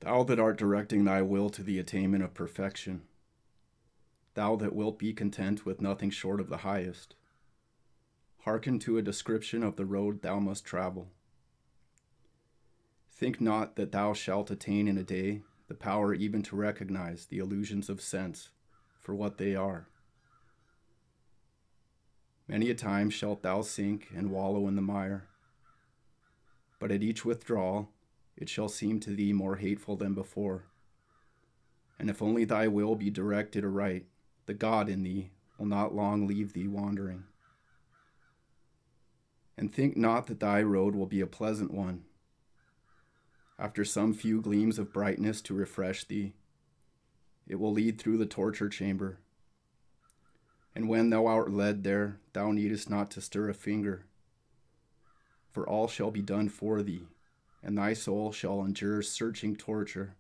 Thou that art directing thy will to the attainment of perfection, thou that wilt be content with nothing short of the highest, hearken to a description of the road thou must travel. Think not that thou shalt attain in a day the power even to recognize the illusions of sense for what they are. Many a time shalt thou sink and wallow in the mire, but at each withdrawal it shall seem to thee more hateful than before. And if only thy will be directed aright, the God in thee will not long leave thee wandering. And think not that thy road will be a pleasant one. After some few gleams of brightness to refresh thee, it will lead through the torture chamber. And when thou art led there, thou needest not to stir a finger, for all shall be done for thee, and thy soul shall endure searching torture.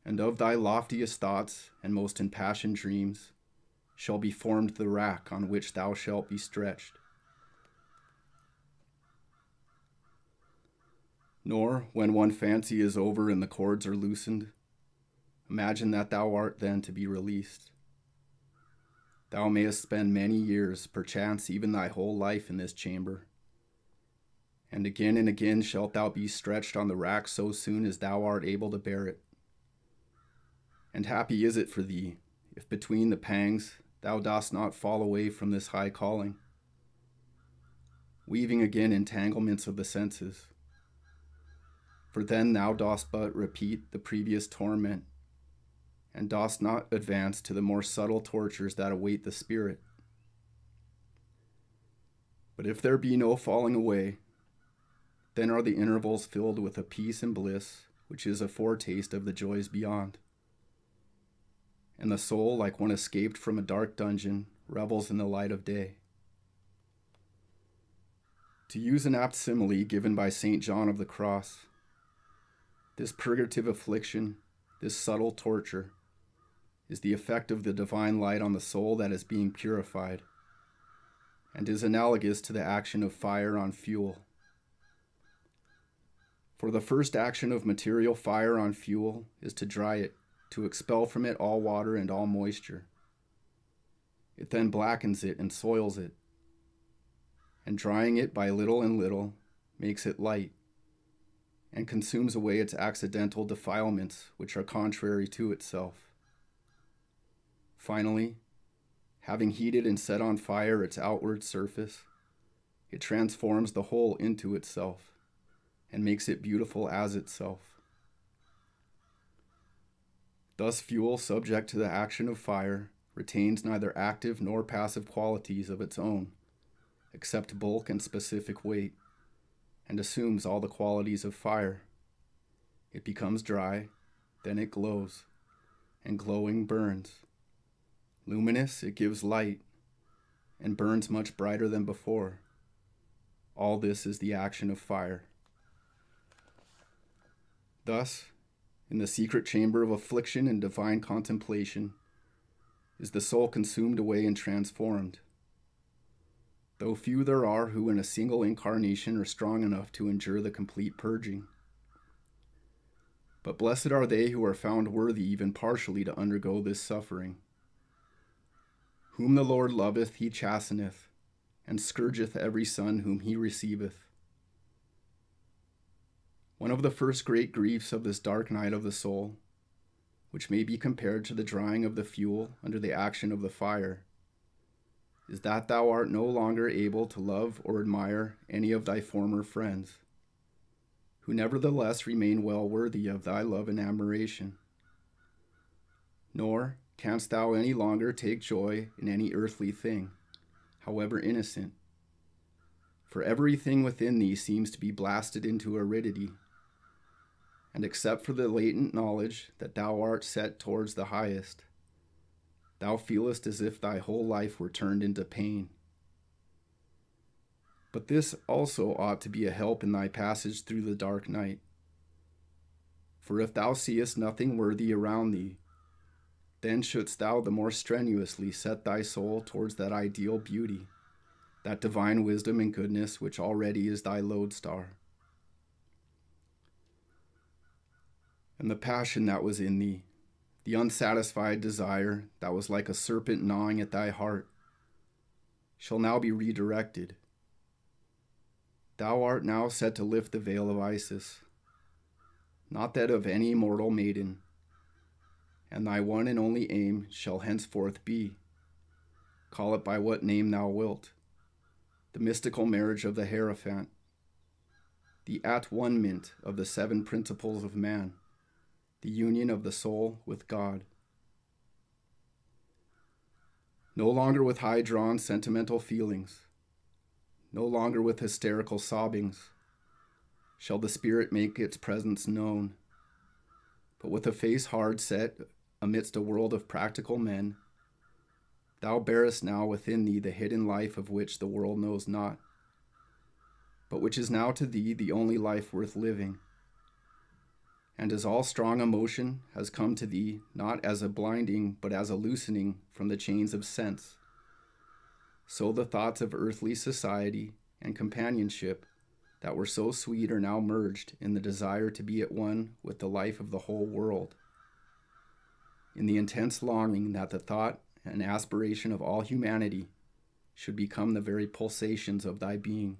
And of thy loftiest thoughts and most impassioned dreams shall be formed the rack on which thou shalt be stretched. Nor, when one fancy is over and the cords are loosened, imagine that thou art then to be released. Thou mayest spend many years, perchance even thy whole life, in this chamber, and again shalt thou be stretched on the rack so soon as thou art able to bear it. And happy is it for thee, if between the pangs thou dost not fall away from this high calling, weaving again entanglements of the senses. For then thou dost but repeat the previous torment, and dost not advance to the more subtle tortures that await the spirit. But if there be no falling away, then are the intervals filled with a peace and bliss which is a foretaste of the joys beyond. And the soul, like one escaped from a dark dungeon, revels in the light of day. To use an apt simile given by St. John of the Cross, this purgative affliction, this subtle torture, is the effect of the divine light on the soul that is being purified, and is analogous to the action of fire on fuel. For the first action of material fire on fuel is to dry it, to expel from it all water and all moisture. It then blackens it and soils it, and drying it by little and little makes it light, and consumes away its accidental defilements which are contrary to itself. Finally, having heated and set on fire its outward surface, it transforms the whole into itself, and makes it beautiful as itself. Thus fuel, subject to the action of fire, retains neither active nor passive qualities of its own, except bulk and specific weight, and assumes all the qualities of fire. It becomes dry, then it glows, and glowing burns. Luminous, it gives light, and burns much brighter than before. All this is the action of fire. Thus, in the secret chamber of affliction and divine contemplation, is the soul consumed away and transformed. Though few there are who in a single incarnation are strong enough to endure the complete purging. But blessed are they who are found worthy even partially to undergo this suffering. Whom the Lord loveth, he chasteneth, and scourgeth every son whom he receiveth. One of the first great griefs of this dark night of the soul, which may be compared to the drying of the fuel under the action of the fire, is that thou art no longer able to love or admire any of thy former friends, who nevertheless remain well worthy of thy love and admiration. Nor canst thou any longer take joy in any earthly thing, however innocent, for everything within thee seems to be blasted into aridity, and except for the latent knowledge that thou art set towards the highest, thou feelest as if thy whole life were turned into pain. But this also ought to be a help in thy passage through the dark night. For if thou seest nothing worthy around thee, then shouldst thou the more strenuously set thy soul towards that ideal beauty, that divine wisdom and goodness which already is thy lodestar. And the passion that was in thee, the unsatisfied desire that was like a serpent gnawing at thy heart, shall now be redirected. Thou art now set to lift the veil of Isis, not that of any mortal maiden, and thy one and only aim shall henceforth be, call it by what name thou wilt, the mystical marriage of the Hierophant, the at-one-ment of the 7 principles of man, the union of the soul with God. No longer with high-drawn sentimental feelings, no longer with hysterical sobbings, shall the spirit make its presence known, but with a face hard set amidst a world of practical men, thou bearest now within thee the hidden life of which the world knows not, but which is now to thee the only life worth living. And as all strong emotion has come to thee not as a blinding but as a loosening from the chains of sense, so the thoughts of earthly society and companionship that were so sweet are now merged in the desire to be at one with the life of the whole world, in the intense longing that the thought and aspiration of all humanity should become the very pulsations of thy being.